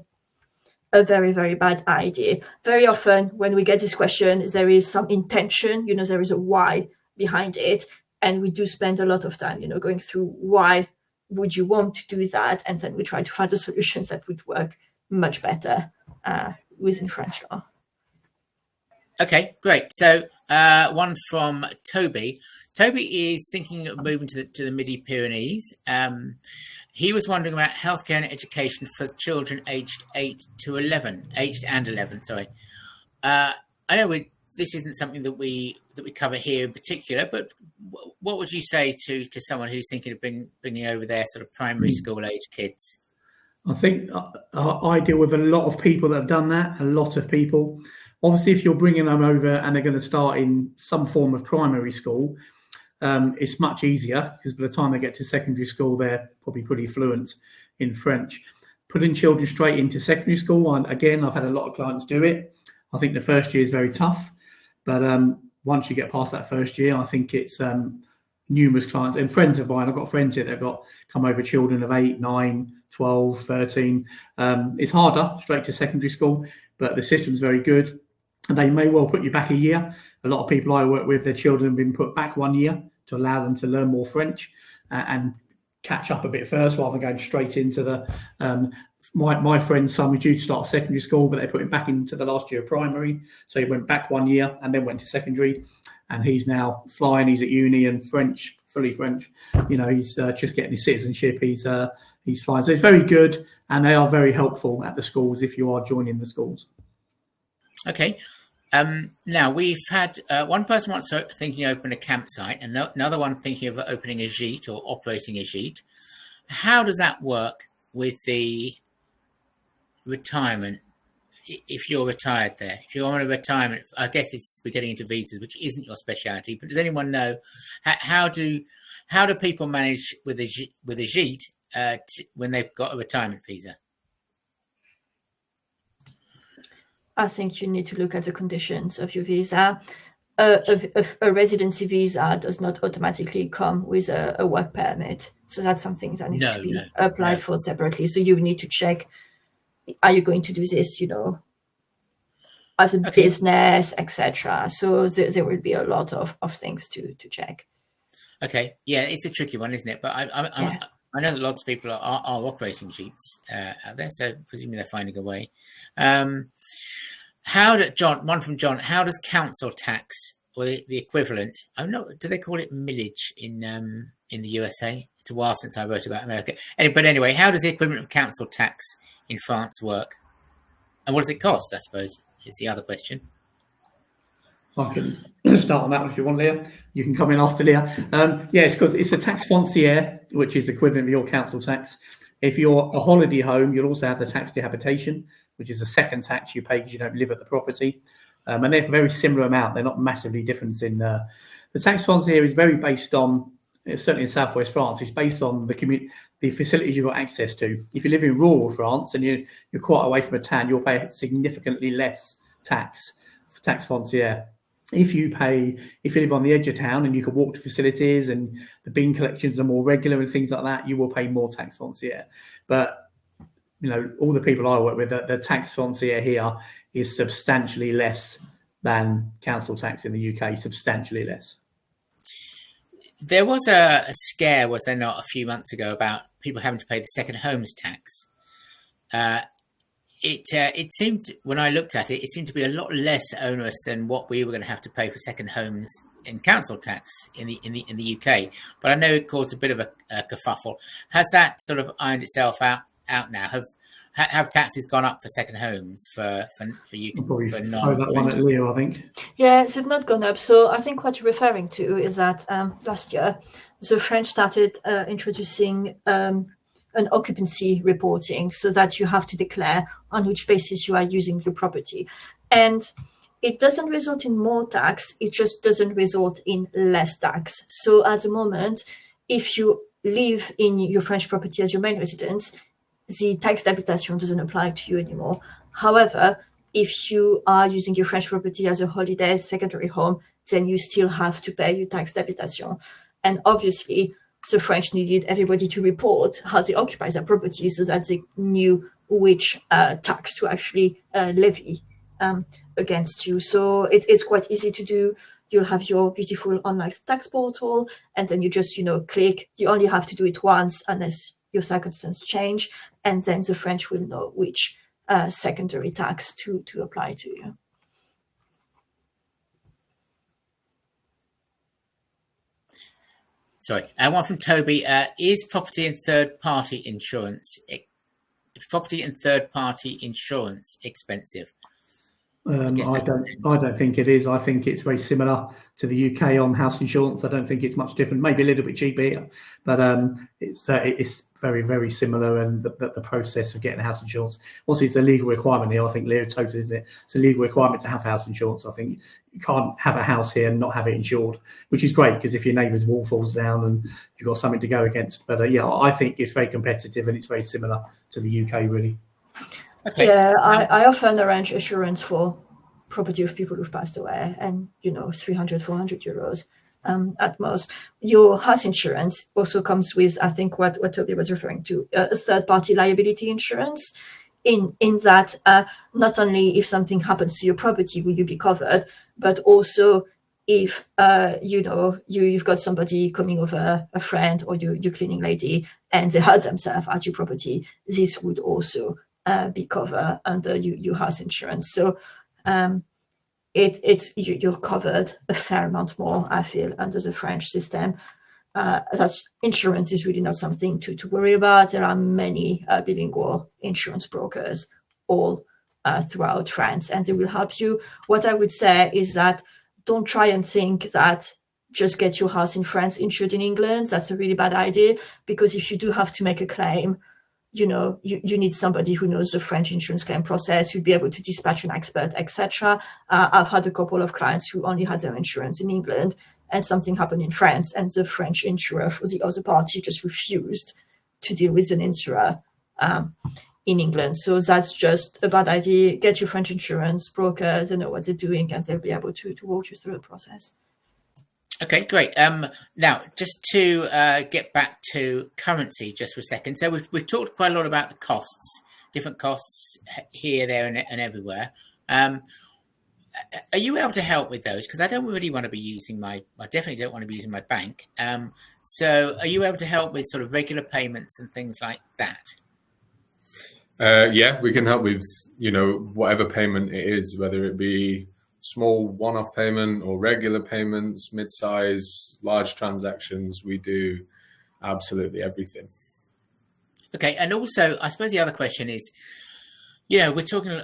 very, very bad idea. Very often when we get this question, there is some intention, there is a why behind it. And we do spend a lot of time, going through why would you want to do that? And then we try to find the solutions that would work much better within French law. Okay, great. So one from Toby. Toby is thinking of moving to the Midi-Pyrenees. He was wondering about healthcare and education for children aged 8 and 11. Sorry. I know this isn't something that we cover here in particular, but what would you say to someone who's thinking of bringing over their sort of primary school age kids? I think I deal with a lot of people that have done that, a lot of people. Obviously, if you're bringing them over and they're going to start in some form of primary school, it's much easier because by the time they get to secondary school, they're probably pretty fluent in French. Putting children straight into secondary school, and again, I've had a lot of clients do it. I think the first year is very tough, but once you get past that first year, I think it's numerous clients and friends of mine. I've got friends here that have come over children of 8, 9, 12, 13. It's harder straight to secondary school, but the system's very good. And they may well put you back a year. A lot of people I work with, their children have been put back 1 year to allow them to learn more French and catch up a bit first rather than going straight into the... My friend's son was due to start secondary school, but they put him back into the last year of primary. So he went back 1 year and then went to secondary. And he's now flying. He's at uni and French, fully French. He's just getting his citizenship. He's he's fine. So it's very good, and they are very helpful at the schools if you are joining the schools. Okay. Now we've had one person wants to thinking of opening a campsite, and another one thinking of opening a gîte or operating a gîte. How does that work with the retirement? If you're retired there, if you're on a retirement, I guess we're getting into visas, which isn't your speciality. But does anyone know how do people manage with a gîte when they've got a retirement visa? I think you need to look at the conditions of your visa. A residency visa does not automatically come with a work permit. So that's something that needs to be applied for separately. So you need to check, are you going to do this, as a business, etc. So there will be a lot of things to check. Okay. Yeah, it's a tricky one, isn't it? But I know that lots of people are operating gîtes out there, so presumably they're finding a way. One from John, how does council tax or the equivalent, do they call it millage in the USA? It's a while since I wrote about America. But anyway, how does the equivalent of council tax in France work? And what does it cost, I suppose, is the other question. I can start on that one if you want, Leah. You can come in after Leah. Yes, because it's a taxe foncière, which is equivalent of your council tax. If you're a holiday home, you'll also have the taxe de habitation, which is a second tax you pay because you don't live at the property. And they're a very similar amount. They're not massively different in the taxe foncière is very based on, certainly in southwest France, it's based on the facilities you've got access to. If you live in rural France and you're quite away from a town, you'll pay significantly less taxe foncière. If you live on the edge of town and you can walk to facilities and the bean collections are more regular and things like that, you will pay more taxe foncière. But all the people I work with, the taxe foncière here is substantially less than council tax in the UK, substantially less. There was a scare, was there not, a few months ago about people having to pay the second homes tax. It seemed, when I looked at it, it seemed to be a lot less onerous than what we were going to have to pay for second homes in council tax in the UK. But I know it caused a bit of a kerfuffle. Has that sort of ironed itself out now? Have taxes gone up for second homes for you? Probably throw that one at Leo, I think. Yeah, they've not gone up. So I think what you're referring to is that last year the French started introducing an occupancy reporting, so that you have to declare on which basis you are using your property. And it doesn't result in more tax, it just doesn't result in less tax. So at the moment, if you live in your French property as your main residence, the taxe d'habitation doesn't apply to you anymore. However, if you are using your French property as a holiday secondary home, then you still have to pay your taxe d'habitation. And obviously, the French needed everybody to report how they occupy their property so that they knew which tax to actually levy against you. So it's quite easy to do. You'll have your beautiful online tax portal, and then you just, click. You only have to do it once unless your circumstances change, and then the French will know which secondary tax to apply to you. Sorry, one from Toby. Is property and third-party insurance expensive? I don't think it is. I think it's very similar to the UK on house insurance. I don't think it's much different. Maybe a little bit cheaper here, but it's very, very similar. And the process of getting house insurance, also, it's a legal requirement here. I think Leo totally is it. It's a legal requirement to have house insurance. I think you can't have a house here and not have it insured, which is great because if your neighbour's wall falls down and you've got something to go against. But I think it's very competitive and it's very similar to the UK, really. Okay. Yeah, I often arrange insurance for property of people who've passed away, and 300, 400 euros at most. Your house insurance also comes with, I think, what Toby was referring to, a third-party liability insurance. In that, not only if something happens to your property will you be covered, but also if you've got somebody coming over, a friend or your cleaning lady, and they hurt themselves at your property, this would also be covered under your house insurance. So you're covered a fair amount more, I feel, under the French system. that insurance is really not something to worry about. There are many bilingual insurance brokers all throughout France, and they will help you. What I would say is that don't try and think that just get your house in France insured in England. That's a really bad idea, because if you do have to make a claim, you need somebody who knows the French insurance claim process. You'd be able to dispatch an expert, etc. I've had a couple of clients who only had their insurance in England, and something happened in France, and the French insurer for the other party just refused to deal with an insurer in England. So that's just a bad idea. Get your French insurance broker. They know what they're doing, and they'll be able to walk you through the process. Okay, great. Now, just to get back to currency just for a second. So we've talked quite a lot about the costs, different costs here, there, and everywhere. Are you able to help with those? Because I don't really want to be using I definitely don't want to be using my bank. So are you able to help with sort of regular payments and things like that? Yeah, we can help with, whatever payment it is, whether it be small one-off payment or regular payments, mid-size, large transactions. We do absolutely everything. Okay, and also I suppose the other question is, we're talking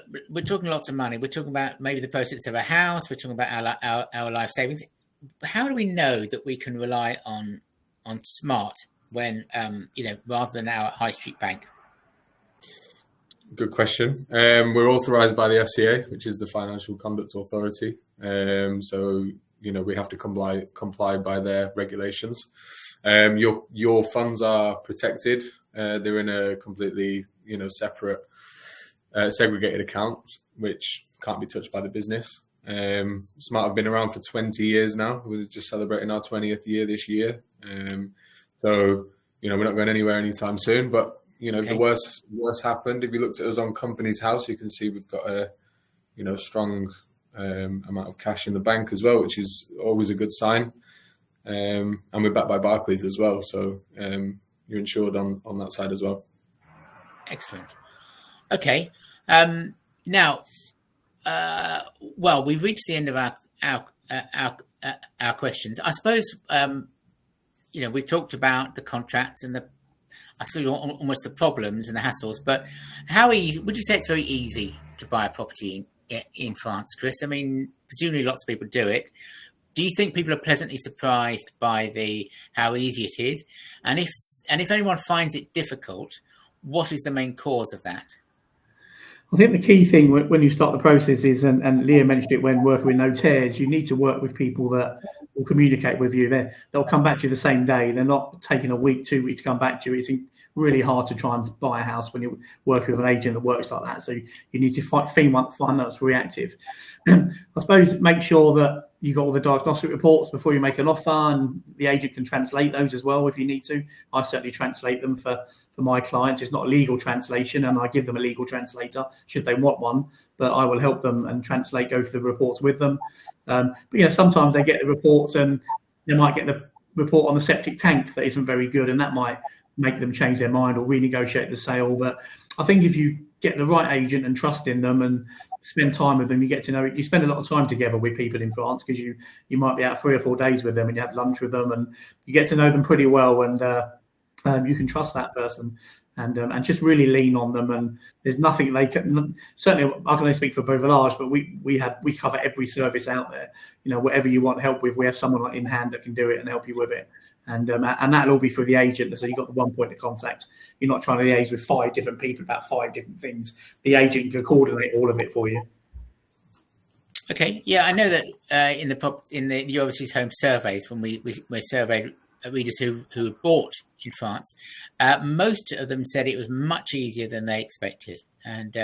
lots of money. We're talking about maybe the purchase of a house. We're talking about our life savings. How do we know that we can rely on Smart when rather than our high street bank? Good question. We're authorized by the FCA, which is the Financial Conduct Authority. So we have to comply by their regulations. Your funds are protected. They're in a completely separate segregated account, which can't be touched by the business. Smart have been around for 20 years now. We're just celebrating our 20th year this year. So we're not going anywhere anytime soon, but okay. The worst happened. If you looked at us on Company's House, you can see we've got a strong amount of cash in the bank as well, which is always a good sign. And we're backed by Barclays as well, so you're insured on that side as well. Excellent. Okay. Now, we've reached the end of our questions. I suppose we've talked about the contracts and almost the problems and the hassles, but how easy would you say it's very easy to buy a property in France, Chris? I mean, presumably lots of people do it. Do you think people are pleasantly surprised by how easy it is? And if anyone finds it difficult, what is the main cause of that? I think the key thing when you start the process is, and Leah mentioned it when working with notaires, you need to work with people that will communicate with you. They'll come back to you the same day. They're not taking a week, 2 weeks to come back to you. It's really hard to try and buy a house when you're working with an agent that works like that. So you need to find that's reactive. I suppose make sure that you got all the diagnostic reports before you make an offer, and the agent can translate those as well if you need to. I certainly translate them for my clients. It's not a legal translation, and I give them a legal translator should they want one, but I will help them and go through the reports with them. But sometimes they get the reports and they might get the report on the septic tank that isn't very good, and that might make them change their mind or renegotiate the sale. But I think if you get the right agent and trust in them and spend time with them, you get to know it. You spend a lot of time together with people in France because you might be out 3 or 4 days with them and you have lunch with them and you get to know them pretty well, and you can trust that person and just really lean on them. And there's nothing they can. Certainly, I can only speak for Beauvillage, but we cover every service out there. Whatever you want help with, we have someone in hand that can do it and help you with it. And that'll all be through the agent. So you've got the one point of contact. You're not trying to liaise with 5 different people about 5 different things. The agent can coordinate all of it for you. Okay, yeah, I know that in the Overseas Home surveys, when we surveyed readers who bought in France, most of them said it was much easier than they expected, and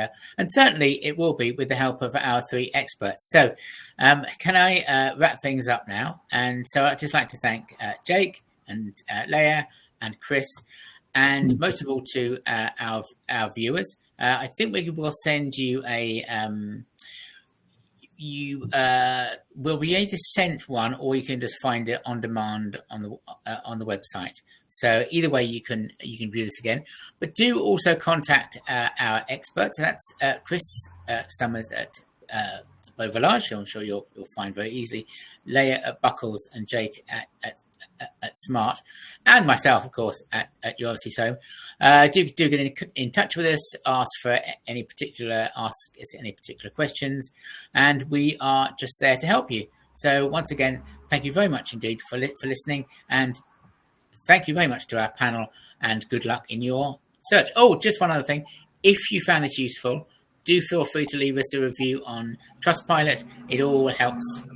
certainly it will be with the help of our 3 experts. So, can I wrap things up now? And so I'd just like to thank Jake and Leah and Chris, and most of all to our viewers. I think we will send you you will be either sent one, or you can just find it on demand on the website. So either way, you can view this again. But do also contact our experts. That's Chris Summers at Beauvillage, who I'm sure you'll find very easily, Leah at Buckles, and Jake at at Smart, and myself, of course, at Your Overseas Home. Do get in touch with us, ask any particular questions, and we are just there to help you. So once again, thank you very much indeed for listening, and thank you very much to our panel, and good luck in your search. Oh, just one other thing. If you found this useful, do feel free to leave us a review on Trustpilot. It all helps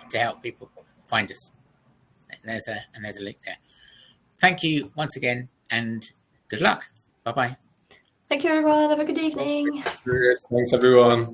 to help people find us. And there's a link there. Thank you once again, and good luck. Bye-bye. Thank you, everyone. Have a good evening. Thanks, everyone.